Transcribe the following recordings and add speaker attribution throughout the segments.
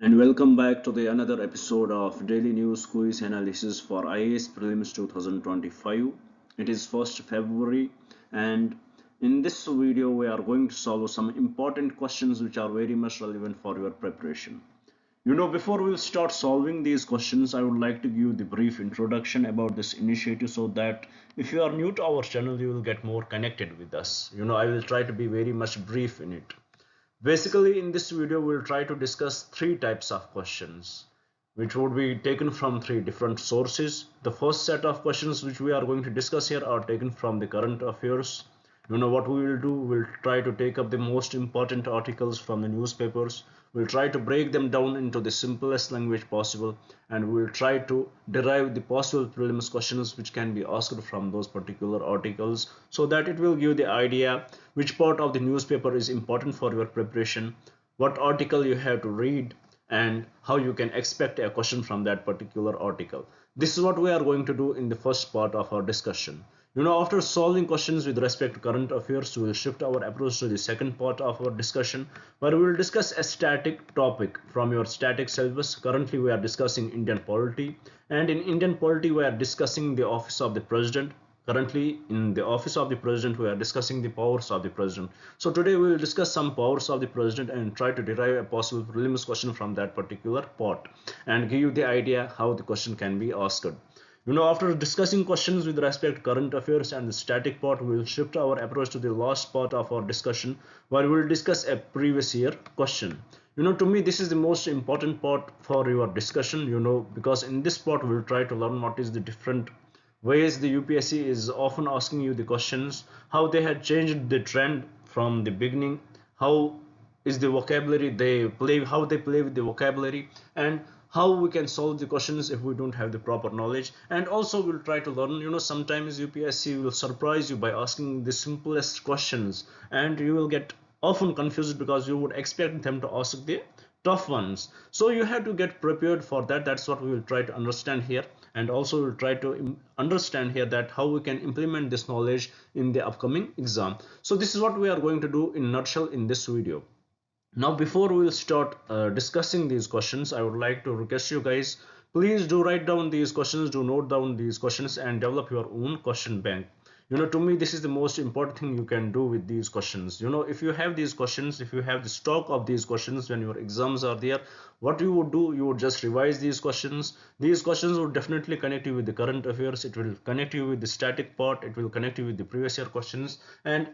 Speaker 1: And welcome back to the another episode of Daily News Quiz Analysis for IAS Prelims 2025. It is 1st February, and in this video we are going to solve some important questions which are very much relevant for your preparation. Before we start solving these questions, I would like to give the brief introduction about this initiative so that if you are new to our channel, you will get more connected with us. I will try to be very much brief in it. Basically, in this video, we'll try to discuss three types of questions, which would be taken from three different sources. The first set of questions which we are going to discuss here are taken from the current affairs. What we will do, we'll try to take up the most important articles from the newspapers. We'll try to break them down into the simplest language possible, and we'll try to derive the possible prelims questions which can be asked from those particular articles, so that it will give the idea which part of the newspaper is important for your preparation, what article you have to read, and how you can expect a question from that particular article. This is what we are going to do in the first part of our discussion. After solving questions with respect to current affairs, we will shift our approach to the second part of our discussion, where we will discuss a static topic from your static syllabus. Currently, we are discussing Indian polity, and in Indian polity, we are discussing the office of the president. Currently, in the office of the president, we are discussing the powers of the president. So today, we will discuss some powers of the president and try to derive a possible prelims question from that particular part and give you the idea how the question can be asked. After discussing questions with respect to current affairs and the static part, we will shift our approach to the last part of our discussion, where we will discuss a previous year question. To me, this is the most important part for your discussion, because in this part, we will try to learn what is the different ways the UPSC is often asking you the questions, how they had changed the trend from the beginning, how is the vocabulary they play, how they play with the vocabulary, and how we can solve the questions if we don't have the proper knowledge. And also we'll try to learn, sometimes UPSC will surprise you by asking the simplest questions, and you will get often confused because you would expect them to ask the tough ones. So you have to get prepared for that. That's what we will try to understand here, and also we'll try to understand here that how we can implement this knowledge in the upcoming exam. So this is what we are going to do in a nutshell in this video. Now, before we will start discussing these questions, I would like to request you guys, please do write down these questions, do note down these questions, and develop your own question bank. To me, this is the most important thing you can do with these questions. If you have these questions, if you have the stock of these questions when your exams are there, what you would do, you would just revise these questions. These questions would definitely connect you with the current affairs. It will connect you with the static part. It will connect you with the previous year questions. And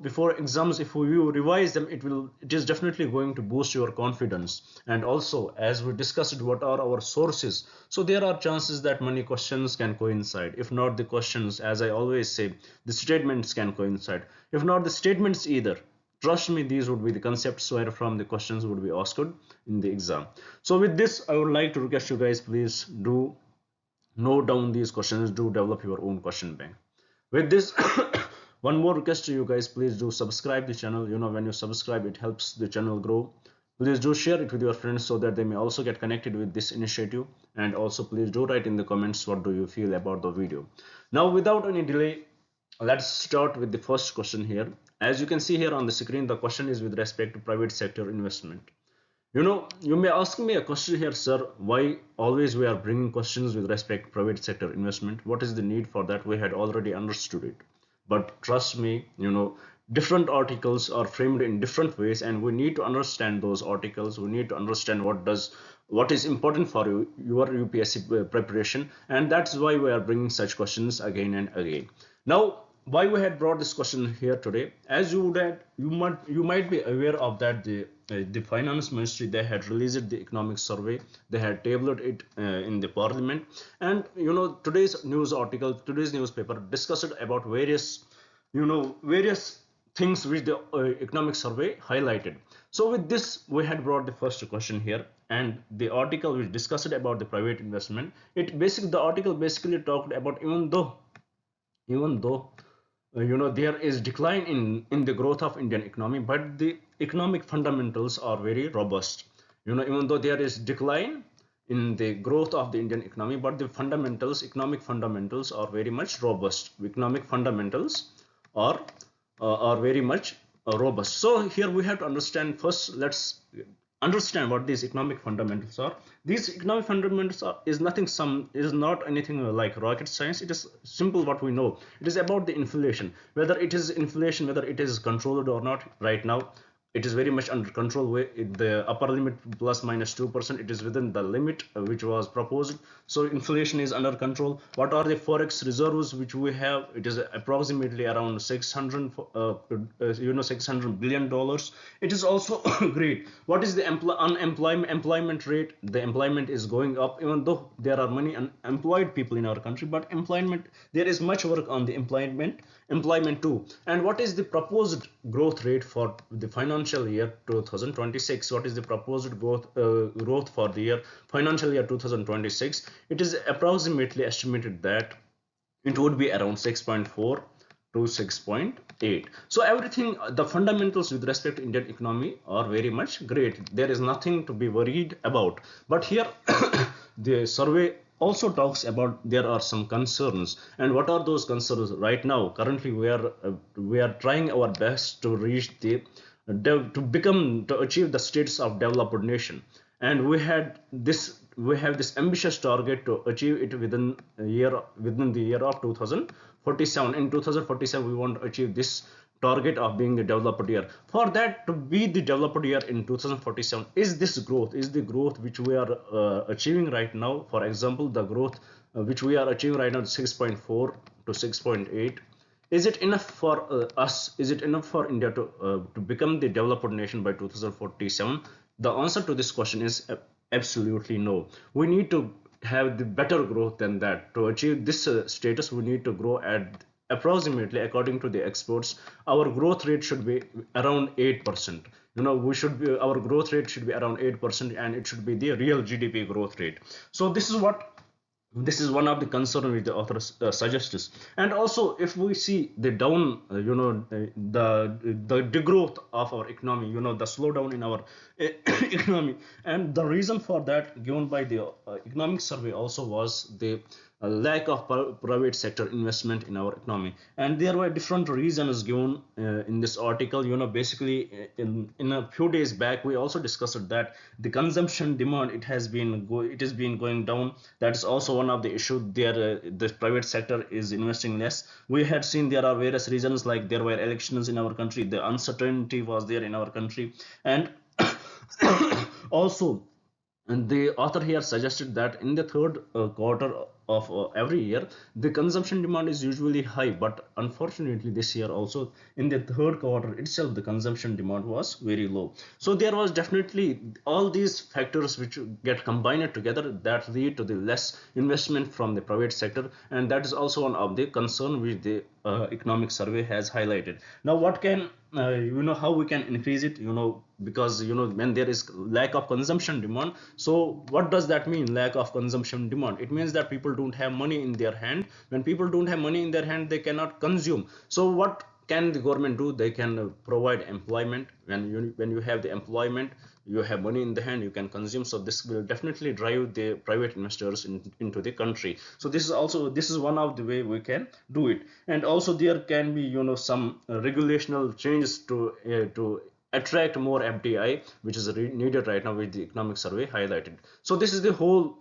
Speaker 1: before exams, if you revise them, it is definitely going to boost your confidence. And also, as we discussed, what are our sources? So there are chances that many questions can coincide. If not the questions, as I always say, the statements can coincide. If not the statements either, trust me, these would be the concepts where from the questions would be asked in the exam. So with this, I would like to request you guys, please do note down these questions, do develop your own question bank. With this, one more request to you guys, please do subscribe the channel. When you subscribe, it helps the channel grow. Please do share it with your friends so that they may also get connected with this initiative. And also please do write in the comments what do you feel about the video. Now, without any delay, let's start with the first question here. As you can see here on the screen, the question is with respect to private sector investment. You may ask me a question here, sir, why always we are bringing questions with respect to private sector investment? What is the need for that? We had already understood it. But trust me, different articles are framed in different ways, and we need to understand those articles. We need to understand what is important for your UPSC preparation, and that's why we are bringing such questions again and again. Now, why we had brought this question here today? As you might be aware of that the finance ministry, they had released the economic survey. They had tabled it in the parliament, and today's today's newspaper discussed about various things which the economic survey highlighted. So with this, we had brought the first question here, and the article which discussed about the private investment, the article basically talked about even though there is decline in the growth of Indian economy, but the economic fundamentals are very robust. Even though there is decline in the growth of the Indian economy, but the economic fundamentals are very much robust. Economic fundamentals are very much robust. So here we have to understand, first let's understand what these economic fundamentals are. These economic fundamentals is not anything like rocket science. It is simple what we know. It is about the inflation, whether it is controlled or not right now. It is very much under control. The upper limit plus minus 2%, it is within the limit which was proposed. So inflation is under control. What are the forex reserves which we have? It is approximately around 600 $600 billion. It is also great. What is the employment rate? The employment is going up, even though there are many unemployed people in our country, but employment, there is much work on the employment too. And what is the proposed growth rate for the financial year 2026? What is the proposed growth for the financial year 2026? It is approximately estimated that it would be around 6.4 to 6.8. So everything, the fundamentals with respect to Indian economy are very much great. There is nothing to be worried about. But here the survey also talks about there are some concerns. And what are those concerns? Right now currently we are trying our best to reach the to achieve the status of developed nation. And we have this ambitious target to achieve it within the year of 2047. In 2047 we want to achieve this target of being the developed year. For that to be the developed year in 2047, is the growth which we are achieving right now, for example the growth which we are achieving right now, 6.4 to 6.8, is it enough for us? Is it enough for India to become the developed nation by 2047? The answer to this question is absolutely no. We need to have the better growth than that. To achieve this status, we need to grow at approximately, according to the experts, our growth rate should be around 8%. Our growth rate should be around 8%, and it should be the real GDP growth rate. So this is one of the concern which the author suggests. And also if we see the down the degrowth of our economy, the slowdown in our economy, and the reason for that given by the economic survey also was the lack of private sector investment in our economy. And there were different reasons given in this article. Basically in a few days back we also discussed that the consumption demand, it has been going down. That is also one of the issue there. The private sector is investing less. We had seen there are various reasons, like there were elections in our country, the uncertainty was there in our country. And also, and the author here suggested that in the third quarter of every year, the consumption demand is usually high. But unfortunately, this year also, in the third quarter itself, the consumption demand was very low. So there was definitely all these factors which get combined together that lead to the less investment from the private sector. And that is also one of the concern which the economic survey has highlighted. Now, what can how we can increase it? Because when there is lack of consumption demand, so what does that mean, lack of consumption demand? It means that people don't have money in their hand. When people don't have money in their hand, they cannot consume. So what can the government do? They can provide employment. When you have the employment, you have money in the hand, you can consume. So this will definitely drive the private investors into the country. So this is one of the way we can do it. And also there can be some regulational changes to attract more FDI, which is needed right now, with the economic survey highlighted. So this is the whole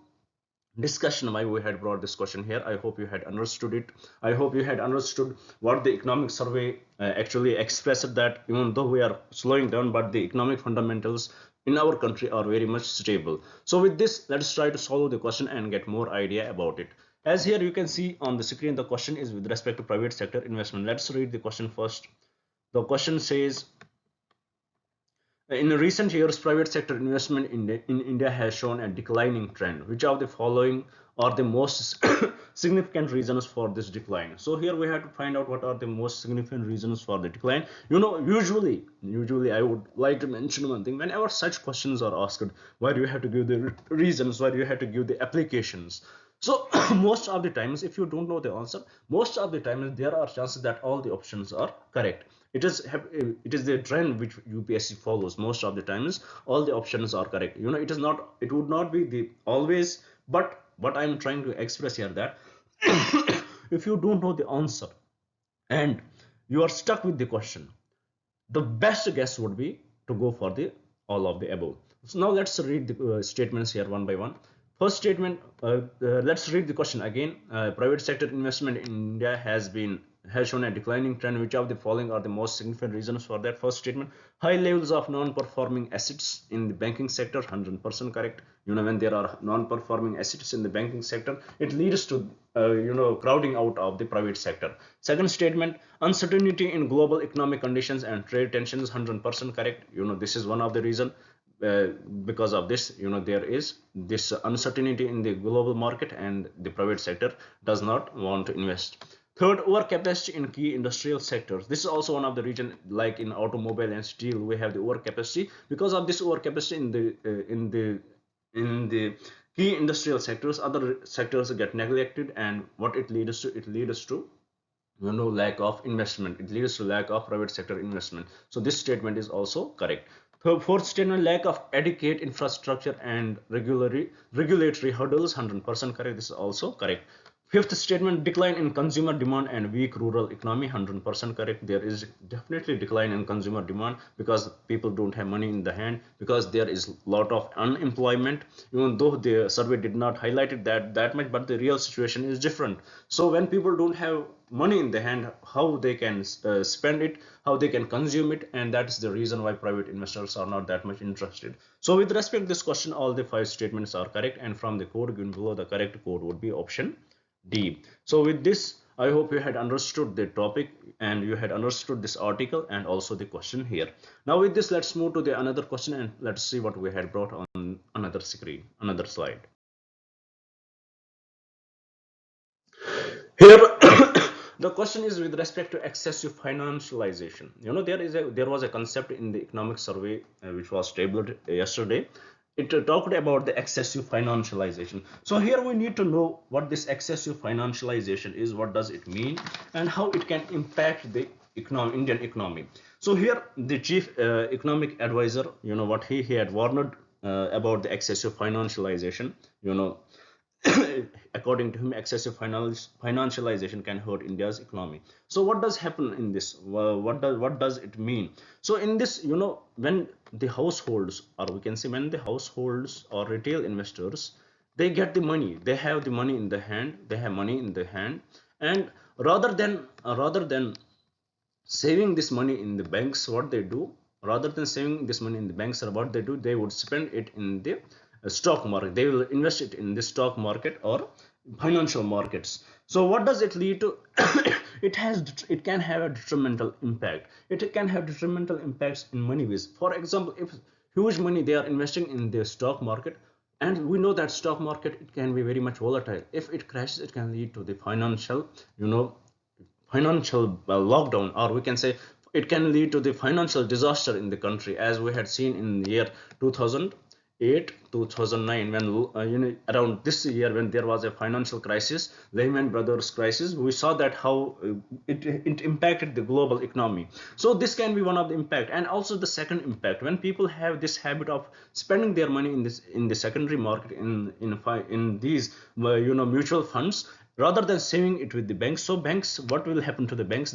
Speaker 1: discussion why we had brought this question here. I hope you had understood it. I hope you had understood what the economic survey actually expressed, that even though we are slowing down, but the economic fundamentals in our country are very much stable. So with this, let's try to solve the question and get more idea about it. As here you can see on the screen, the question is with respect to private sector investment. Let's read the question first. The question says, in recent years, private sector investment in India has shown a declining trend. Which of the following are the most significant reasons for this decline? So here we have to find out what are the most significant reasons for the decline. Usually I would like to mention one thing. Whenever such questions are asked, why do you have to give the reasons? Why do you have to give the applications? So most of the times, if you don't know the answer, most of the times there are chances that all the options are correct. It is the trend which UPSC follows. Most of the times all the options are correct. It would not be the always, but what I'm trying to express here, that if you don't know the answer and you are stuck with the question, the best guess would be to go for the all of the above. So now let's read the statements here one by one. First statement, let's read the question again. Private sector investment in India has shown a declining trend. Which of the following are the most significant reasons for that? First statement: high levels of non-performing assets in the banking sector. 100% correct. When there are non-performing assets in the banking sector, it leads to crowding out of the private sector. Second statement: uncertainty in global economic conditions and trade tensions. 100% correct. This is one of the reason. uh, because of this, there is this uncertainty in the global market and the private sector does not want to invest. Third, overcapacity in key industrial sectors. This is also one of the reason, like in automobile and steel, we have the overcapacity. Because of this overcapacity in the key industrial sectors, other sectors get neglected, and what it leads to, lack of investment. It leads to lack of private sector investment. So this statement is also correct. Fourth statement: lack of adequate infrastructure and regulatory hurdles. 100% correct. This is also correct. Fifth statement: decline in consumer demand and weak rural economy. 100% correct. There is definitely decline in consumer demand because people don't have money in the hand, because there is a lot of unemployment. Even though the survey did not highlight it that much, but the real situation is different. So when people don't have money in the hand, how they can spend it, how they can consume it, and that is the reason why private investors are not that much interested. So with respect to this question, all the five statements are correct, and from the code given below, the correct code would be option D. So with this, I hope you had understood the topic and you had understood this article and also the question here. Now with this, let's move to the another question and let's see what we had brought on another screen, another slide. Here, the question is with respect to excessive financialization. There was a concept in the economic survey which was tabled yesterday. It talked about the excessive financialization. So here we need to know what this excessive financialization is, what does it mean, and how it can impact the Indian economy. So here the chief economic advisor, what he had warned about the excessive financialization. According to him, excessive financialization can hurt India's economy. So what does happen in this? What does it mean? So in this, when the households, or we can say when the households or retail investors, they get the money, they have the money in the hand, and rather than saving this money in the banks, what they do, rather than saving this money in the banks, or what they do, they would spend it in the stock market. They will invest it in the stock market or financial markets. So what does it lead to? It can have a detrimental impact. It can have detrimental impacts in many ways. For example, if huge money they are investing in the stock market, and we know that stock market, it can be very much volatile. If it crashes, it can lead to the financial lockdown, or we can say it can lead to the financial disaster in the country, as we had seen in the year 2008 2009, when around this year, when there was a financial crisis, Lehman Brothers crisis. We saw that how it impacted the global economy. So this can be one of the impact. And also the second impact, when people have this habit of spending their money in the secondary market, in these mutual funds, rather than saving it with the banks. So banks, what will happen to the banks?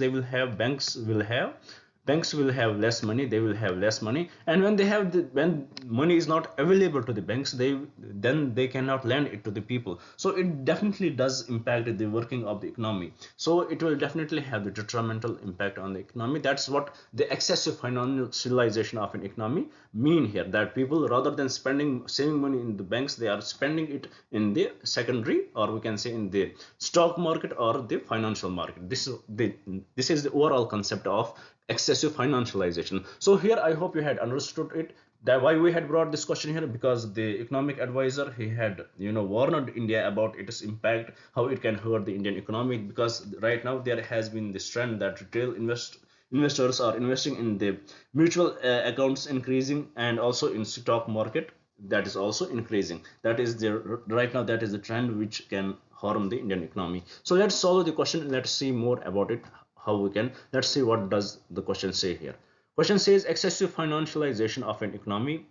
Speaker 1: Banks will have less money. They will have less money, and when money is not available to the banks, then they cannot lend it to the people. So it definitely does impact the working of the economy. So it will definitely have the detrimental impact on the economy. That's what the excessive financialization of an economy mean here, that people, rather than saving money in the banks, they are spending it in the secondary, or we can say in the stock market or the financial market. This is the overall concept of excessive financialization. So here I hope you had understood it, that why we had brought this question here, because the economic advisor, he had warned India about its impact, how it can hurt the Indian economy, because right now there has been this trend that retail investors are investing in the mutual accounts increasing, and also in stock market, that is also increasing. That is the right now, that is the trend which can harm the Indian economy. So let's solve the question. Let's see more about it, how we can. Let's see what does the question say here. Question says excessive financialization of an economy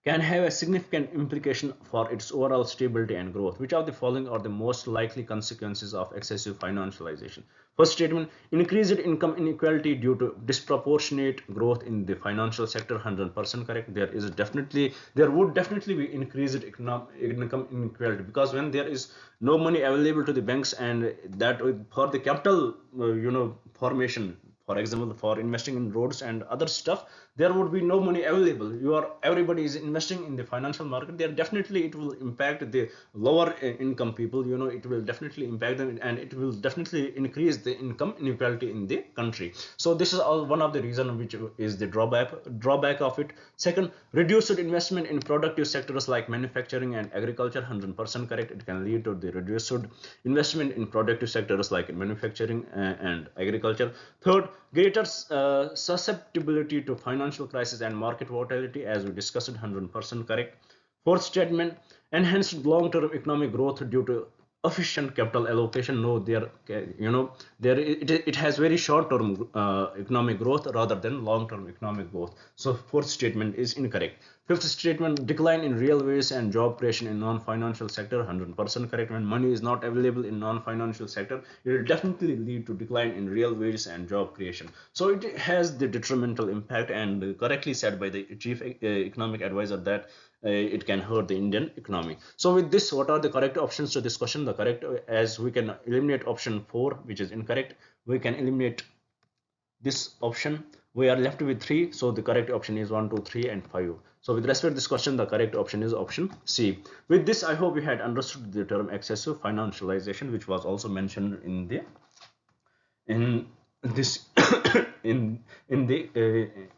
Speaker 1: can have a significant implication for its overall stability and growth. Which of the following are the most likely consequences of excessive financialization? First statement: increased income inequality due to disproportionate growth in the financial sector. 100% correct. There would definitely be increased income inequality, because when there is no money available to the banks, and that for the capital formation, for example for investing in roads and other stuff, there would be no money available. Everybody is investing in the financial market, there definitely it will impact the lower income people. It will definitely impact them, and it will definitely increase the income inequality in the country. So this is all one of the reason which is the drawback of it. Second, reduced investment in productive sectors like manufacturing and agriculture. 100% correct. It can lead to the reduced investment in productive sectors like manufacturing and agriculture. Third, greater susceptibility to financial crisis and market volatility, as we discussed. 100% correct. Fourth statement: enhanced long-term economic growth due to efficient capital allocation. No, it has very short-term economic growth rather than long-term economic growth. So fourth statement is incorrect. Fifth statement: decline in real wages and job creation in non-financial sector. 100% correct. When money is not available in non-financial sector, it will definitely lead to decline in real wages and job creation. So it has the detrimental impact, and correctly said by the chief economic advisor that it can hurt the Indian economy. So with this, what are the correct options to this question? The correct, as we can eliminate option 4, which is incorrect. We can eliminate this option. We are left with 3. So the correct option is 1, 2, 3, and 5. So with respect to this question, the correct option is option C. With this, I hope you had understood the term excessive financialization, which was also mentioned in this in the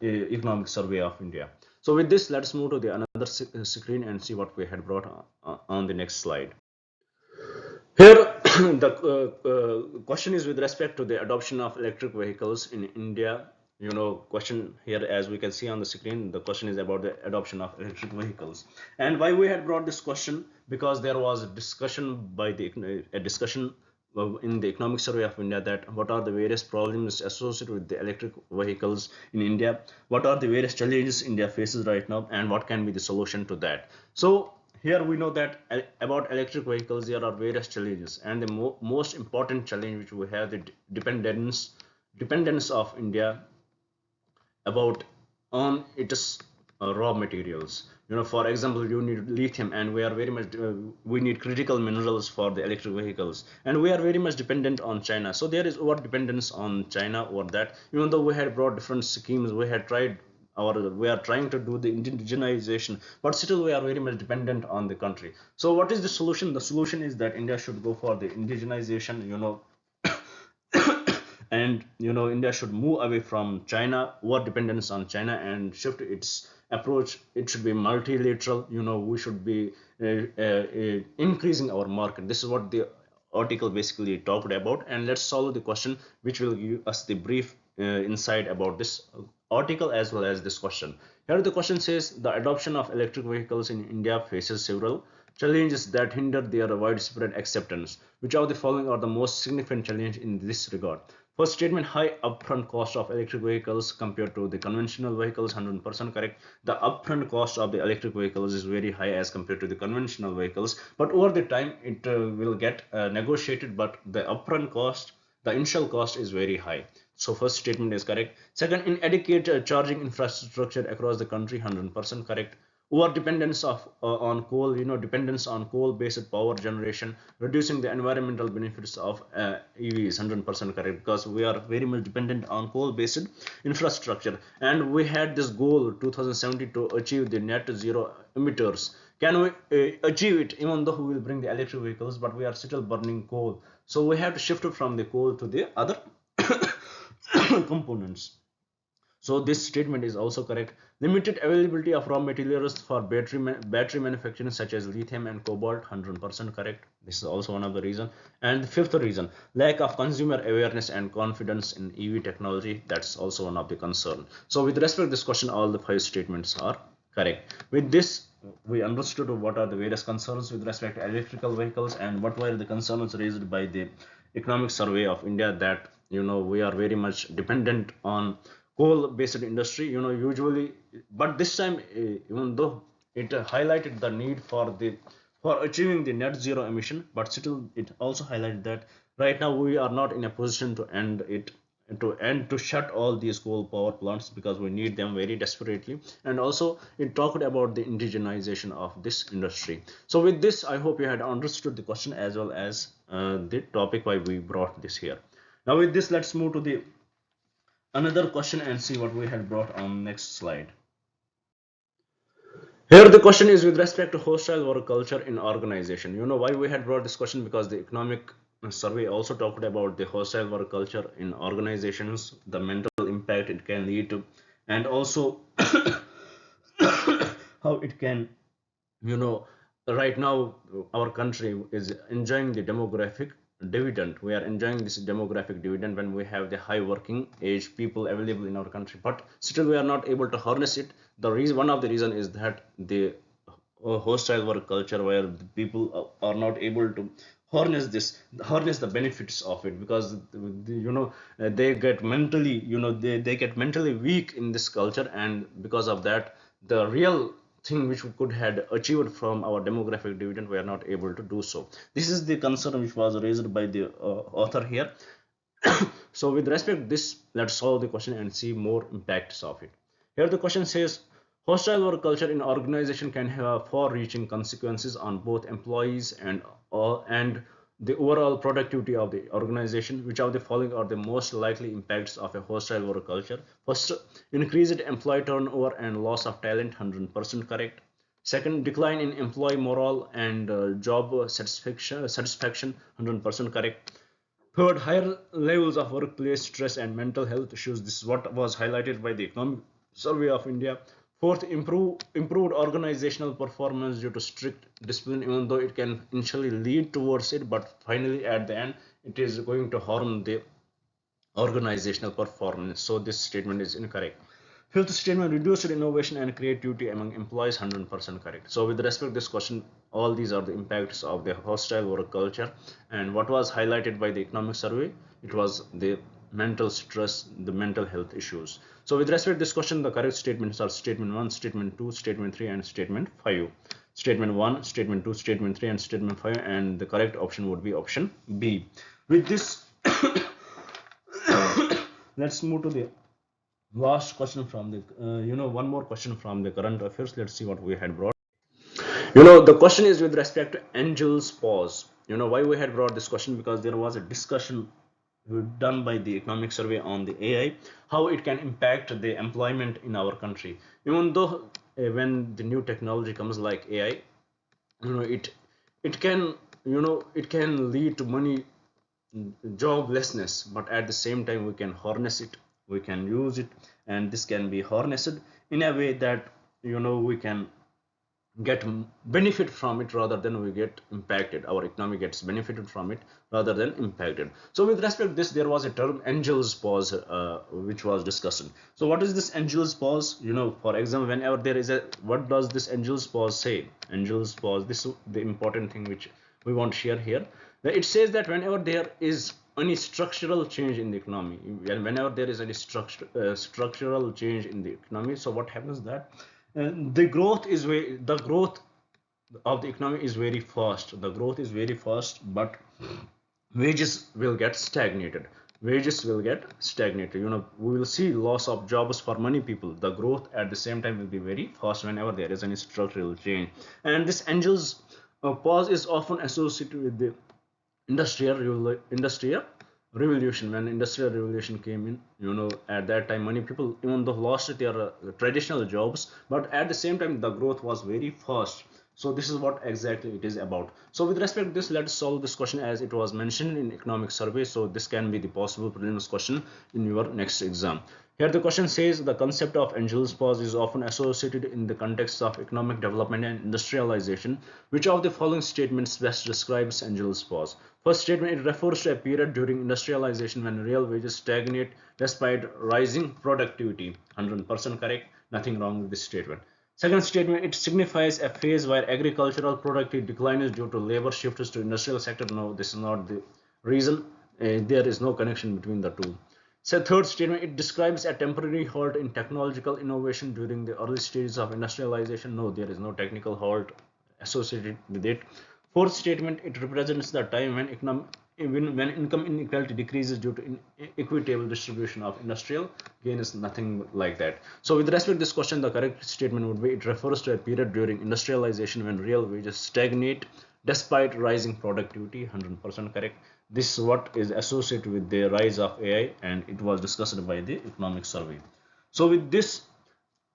Speaker 1: economic survey of India. So with this, let's move to the another screen and see what we had brought on the next slide. Here, the question is with respect to the adoption of electric vehicles in India. Question here, as we can see on the screen, the question is about the adoption of electric vehicles. And why we had brought this question? Because there was a discussion in the economic survey of India, that what are the various problems associated with the electric vehicles in India, what are the various challenges India faces right now, and what can be the solution to that. So here we know that about electric vehicles there are various challenges, and the most important challenge which we have, the dependence of India about on its raw materials. For example, you need lithium, and we are very much we need critical minerals for the electric vehicles, and we are very much dependent on China. So there is over dependence on China over that. Even though we had brought different schemes, we are trying to do the indigenization, but still we are very much dependent on the country. So what is the solution? The solution is that India should go for the indigenization, and India should move away from China, over dependence on China, and shift its approach. It should be multilateral. We should be increasing our market. This is what the article basically talked about, and let's solve the question, which will give us the brief insight about this article as well as this question. Here the question says, the adoption of electric vehicles in India faces several challenges that hinder their widespread acceptance. Which of the following are the most significant challenge in this regard? First statement: high upfront cost of electric vehicles compared to the conventional vehicles. 100% correct. The upfront cost of the electric vehicles is very high as compared to the conventional vehicles, but over the time it will get negotiated, but the upfront cost, the initial cost, is very high. So first statement is correct. Second, inadequate charging infrastructure across the country. 100% correct. Over dependence on coal, dependence on coal based power generation, reducing the environmental benefits of EVs. 100% correct, because we are very much dependent on coal based infrastructure, and we had this goal 2070 to achieve the net zero emitters. Can we achieve it? Even though we will bring the electric vehicles, but we are still burning coal, so we have to shift it from the coal to the other components. So this statement is also correct. Limited availability of raw materials for battery manufacturing, such as lithium and cobalt. 100% correct. This is also one of the reason. And the fifth reason, lack of consumer awareness and confidence in EV technology. That's also one of the concern. So with respect to this question, all the 5 statements are correct. With this, we understood what are the various concerns with respect to electrical vehicles, and what were the concerns raised by the economic survey of India, that we are very much dependent on coal based industry, usually. But this time, even though it highlighted the need for achieving the net zero emission, but still it also highlighted that right now we are not in a position to to shut all these coal power plants because we need them very desperately. And also it talked about the indigenization of this industry. So with this, I hope you had understood the question as well as the topic why we brought this here. Now with this, let's move to the another question and see what we had brought on next slide. Here the question is with respect to hostile work culture in organization. You know why we had brought this question? Because the economic survey also talked about the hostile work culture in organizations, the mental impact it can lead to, and also how it can, you know, right now our country is enjoying the demographic dividend. We are enjoying this demographic dividend when we have the high working age people available in our country, but still we are not able to harness it. The reason, one of the reason is that the hostile work culture where the people are not able to harness the benefits of it, because they get mentally, they get mentally weak in this culture, and because of that the real thing which we could had achieved from our demographic dividend we are not able to do so. This is the concern which was raised by the author here. So with respect to this, let's solve the question and see more impacts of it. Here the question says hostile work culture in organization can have far-reaching consequences on both employees and the overall productivity of the organization. Which of the following are the most likely impacts of a hostile work culture? First, increased employee turnover and loss of talent, 100% correct. Second, decline in employee morale and job satisfaction, 100% correct. Third, higher levels of workplace stress and mental health issues. This is what was highlighted by the Economic Survey of India. Fourth, improved organizational performance due to strict discipline, even though it can initially lead towards it, but finally at the end it is going to harm the organizational performance. So this statement is incorrect. Fifth statement, reduced innovation and creativity among employees, 100% correct. So with respect to this question, all these are the impacts of the hostile work culture. And what was highlighted by the economic survey, it was the mental stress, the mental health issues. So with respect to this question, the correct statements are statement 1, statement 2, statement 3 and statement 5. Statement 1, statement 2, statement 3 and statement 5, and the correct option would be option B. With this let's move to the last question from the one more question from the current affairs. Let's see what we had brought. The question is with respect to Angel's pause. Why we had brought this question? Because there was a discussion done by the economic survey on the AI, how it can impact the employment in our country. Even though when the new technology comes like AI, it can it can lead to money joblessness, but at the same time we can harness it, we can use it, and this can be harnessed in a way that we can get benefit from it rather than we get impacted. Our economy gets benefited from it rather than impacted. So with respect to this, there was a term angel's pause which was discussed. So what is this angel's pause? For example, whenever there is a, what does this angel's pause say? Angel's pause, this is the important thing which we want to share here. It says that whenever there is any structural change in the economy, and whenever there is any structural change in the economy, so what happens that the growth of the economy is very fast. The growth is very fast, but wages will get stagnated. Wages will get stagnated. We will see loss of jobs for many people. The growth at the same time will be very fast whenever there is any structural change. And this angel's pause is often associated with the industrial revolution. When industrial revolution came in, at that time many people even though lost their traditional jobs, but at the same time the growth was very fast. So this is what exactly it is about. So with respect to this, let's solve this question as it was mentioned in economic survey. So this can be the possible prelims question in your next exam. Here the question says the concept of angel's pause is often associated in the context of economic development and industrialization. Which of the following statements best describes angel's pause? First statement, it refers to a period during industrialization when real wages stagnate despite rising productivity. 100% correct, nothing wrong with this statement. Second statement, it signifies a phase where agricultural productivity declines due to labor shifts to industrial sector. No, this is not the reason. There is no connection between the two. So third statement, it describes a temporary halt in technological innovation during the early stages of industrialization. No, there is no technical halt associated with it. Fourth statement, it represents the time when when income inequality decreases due to equitable distribution of industrial gain. Is nothing like that. So with respect to this question, the correct statement would be, it refers to a period during industrialization when real wages stagnate despite rising productivity. 100% correct. This is what is associated with the rise of AI, and it was discussed by the economic survey. So with this,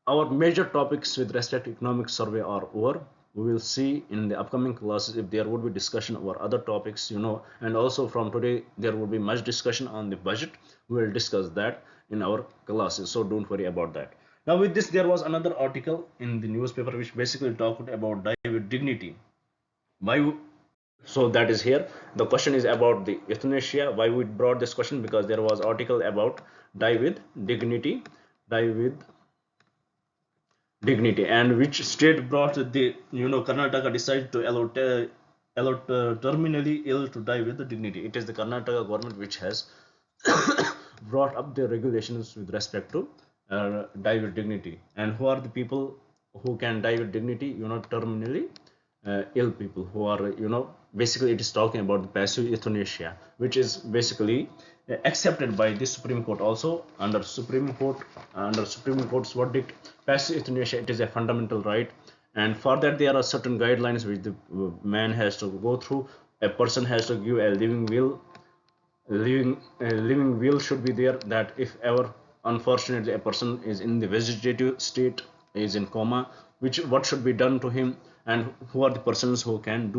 Speaker 1: our major topics with respect to economic survey are over. We will see in the upcoming classes if there would be discussion over other topics, and also from today there will be much discussion on the budget. We will discuss that in our classes, so don't worry about that. Now with this, there was another article in the newspaper which basically talked about die with dignity. Why? So that is here. The question is about the euthanasia. Why we brought this question? Because there was article about die with dignity, die with dignity, and which state brought the Karnataka decided to allow terminally ill to die with the dignity. It is the Karnataka government which has brought up the regulations with respect to die with dignity. And who are the people who can die with dignity? Terminally ill people who are, basically it is talking about the passive euthanasia, which is basically accepted by the Supreme Court. Also under Supreme Court's verdict, passive euthanasia, it is a fundamental right, and for that there are certain guidelines which the man has to go through. A person has to give a living will. Living will should be there, that if ever unfortunately a person is in the vegetative state, is in coma, what should be done to him, and who are the persons who can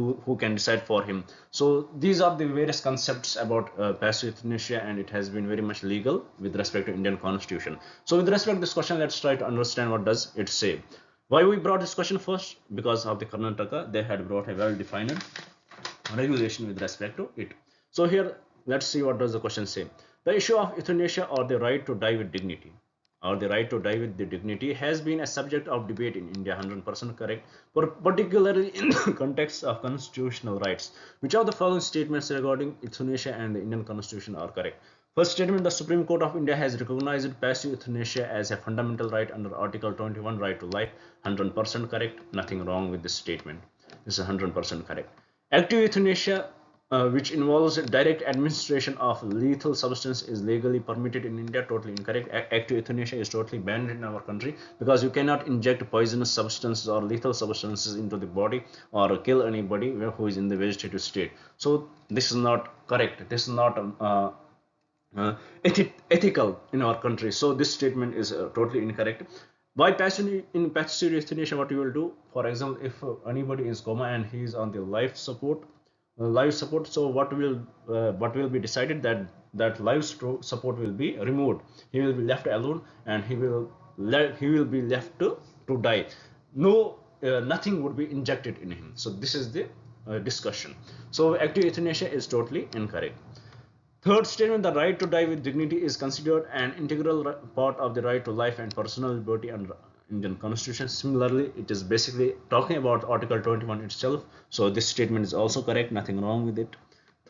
Speaker 1: decide for him. So these are the various concepts about passive euthanasia, and it has been very much legal with respect to Indian constitution. So with respect to this question, let's try to understand what does it say. Why we brought this question first? Because of the Karnataka, they had brought a well defined regulation with respect to it. So here, let's see what does the question say. The issue of euthanasia, or the right to die with dignity, has been a subject of debate in India. 100% correct. Particularly in the context of constitutional rights. Which of the following statements regarding euthanasia and the Indian constitution are correct? First statement, the Supreme Court of India has recognized passive euthanasia as a fundamental right under Article 21, right to life. 100% correct. Nothing wrong with this statement. This is 100% correct. Active euthanasia, which involves direct administration of lethal substance, is legally permitted in India. Totally incorrect. Active euthanasia is totally banned in our country, because you cannot inject poisonous substances or lethal substances into the body or kill anybody who is in the vegetative state. So this is not correct. This is not ethical in our country. So this statement is totally incorrect. By passive euthanasia, what you will do, for example, if anybody is coma and he is on the life support, so what will be decided, that life support will be removed. He will be left alone, and he will be left to die. No, nothing would be injected in him. So this is the discussion. So active euthanasia is totally incorrect. Third statement, the right to die with dignity is considered an integral part of the right to life and personal liberty under Indian constitution. Similarly, it is basically talking about Article 21 itself. So this statement is also correct, nothing wrong with it.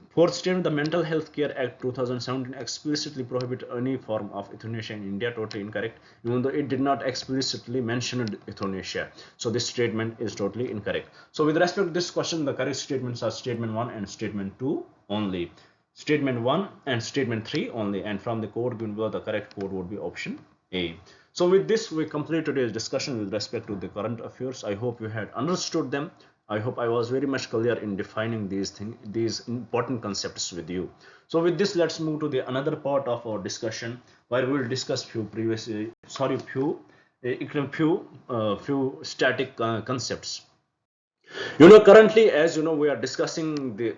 Speaker 1: Fourth statement, the Mental Health Care Act 2017 explicitly prohibits any form of euthanasia in India. Totally incorrect, even though it did not explicitly mention euthanasia. So this statement is totally incorrect. So with respect to this question, the correct statements are statement 1 and statement 2 only. Statement 1 and statement 3 only, and from the code given below, the correct code would be option A. So with this, we complete today's discussion with respect to the current affairs. I hope you had understood them. I hope I was very much clear in defining these important concepts with you. So with this, let's move to the another part of our discussion, where we will discuss few static concepts. Currently, as you know, we are discussing the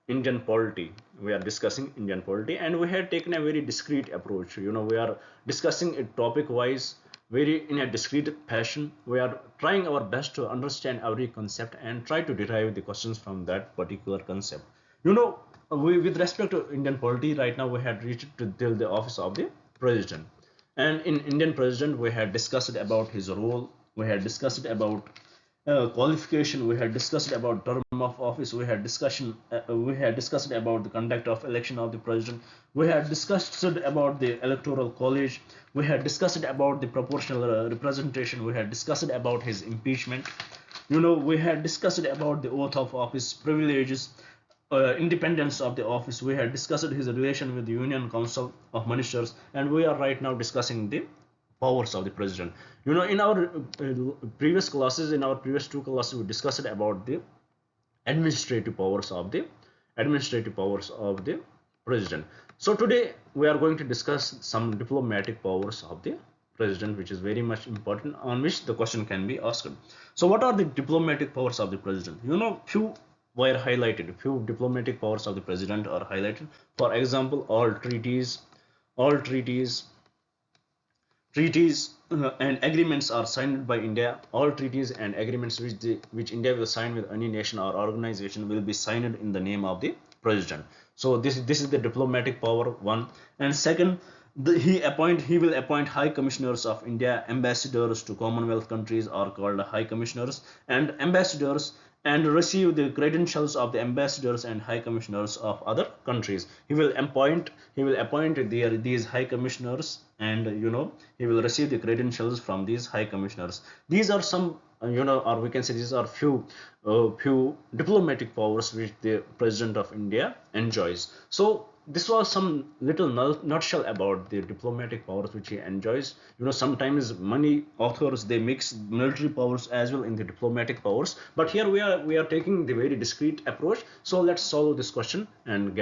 Speaker 1: Indian polity. And we had taken a very discrete approach. We are discussing it topic wise, very in a discrete fashion. We are trying our best to understand every concept and try to derive the questions from that particular concept. With respect to Indian polity, right now we had reached till the office of the president. And in Indian president, we had discussed about his role. We had discussed about qualification, we had discussed about term of office, we had discussed about the conduct of election of the president, we had discussed about the electoral college, we had discussed about the proportional representation, we had discussed about his impeachment, we had discussed about the oath of office, privileges, independence of the office, we had discussed his relation with the union council of ministers, and we are right now discussing the powers of the president. In our previous classes, in our previous two classes, we discussed about the administrative powers of the president. So today we are going to discuss some diplomatic powers of the president, which is very much important, on which the question can be asked. So what are the diplomatic powers of the president? Few were highlighted, few diplomatic powers of the president are highlighted. For example, all treaties and agreements are signed by India. All treaties and agreements which India will sign with any nation or organization will be signed in the name of the president. So this is the diplomatic power one. And second, he will appoint high commissioners of India. Ambassadors to Commonwealth countries are called high commissioners, and ambassadors and receive the credentials of the ambassadors and high commissioners of other countries. He will appoint these high commissioners, and he will receive the credentials from these high commissioners. These are some, or we can say these are few diplomatic powers which the president of India enjoys. So this was some little nutshell about the diplomatic powers which he enjoys. Sometimes many authors, they mix military powers as well in the diplomatic powers, but here we are taking the very discrete approach. So let's solve this question and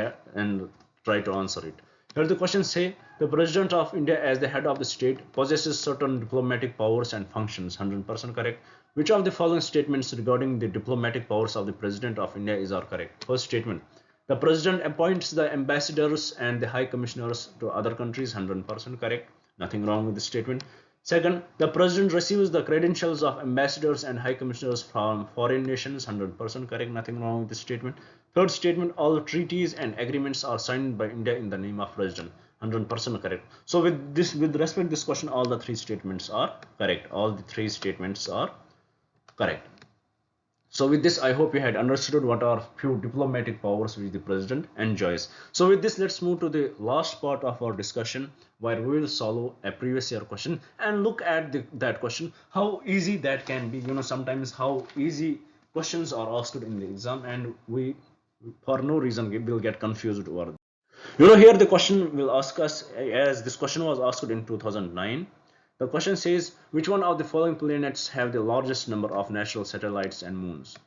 Speaker 1: try to answer it. Here the question say, the president of India as the head of the state possesses certain diplomatic powers and functions. 100% correct. Which of the following statements regarding the diplomatic powers of the president of India is correct? First statement, the president appoints the ambassadors and the high commissioners to other countries. 100% correct. Nothing wrong with this statement. Second, the president receives the credentials of ambassadors and high commissioners from foreign nations. 100% correct. Nothing wrong with this statement. Third statement, all treaties and agreements are signed by India in the name of president. 100% correct. So with respect to this question, all the three statements are correct. All the three statements are correct. So with this, I hope you had understood what are few diplomatic powers which the president enjoys. So with this, let's move to the last part of our discussion, where we will solve a previous year question and look at that question, how easy that can be. Sometimes how easy questions are asked in the exam, and we, for no reason, will get confused over. Here the question will ask us, as this question was asked in 2009. The question says, which one of the following planets have the largest number of natural satellites and moons?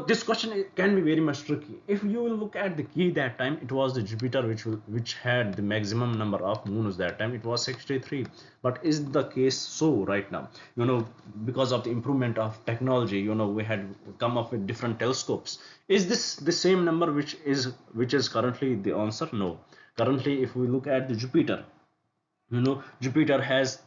Speaker 1: This question can be very much tricky. If you will look at the key that time, it was the Jupiter which had the maximum number of moons that time. It was 63. But is the case so right now? Because of the improvement of technology, we had come up with different telescopes. Is this the same number which is currently the answer? No. Currently, if we look at the Jupiter, Jupiter has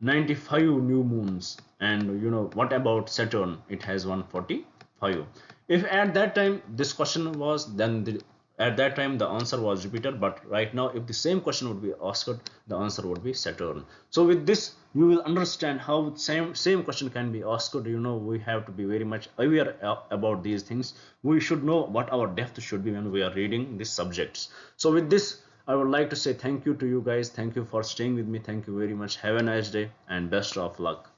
Speaker 1: 95 new moons, and what about Saturn? It has 145. If at that time this question was, then at that time the answer was Jupiter, but right now if the same question would be asked, the answer would be Saturn. So with this, you will understand how same question can be asked. We have to be very much aware about these things. We should know what our depth should be when we are reading these subjects. So with this, I would like to say thank you to you guys. Thank you for staying with me. Thank you very much. Have a nice day and best of luck.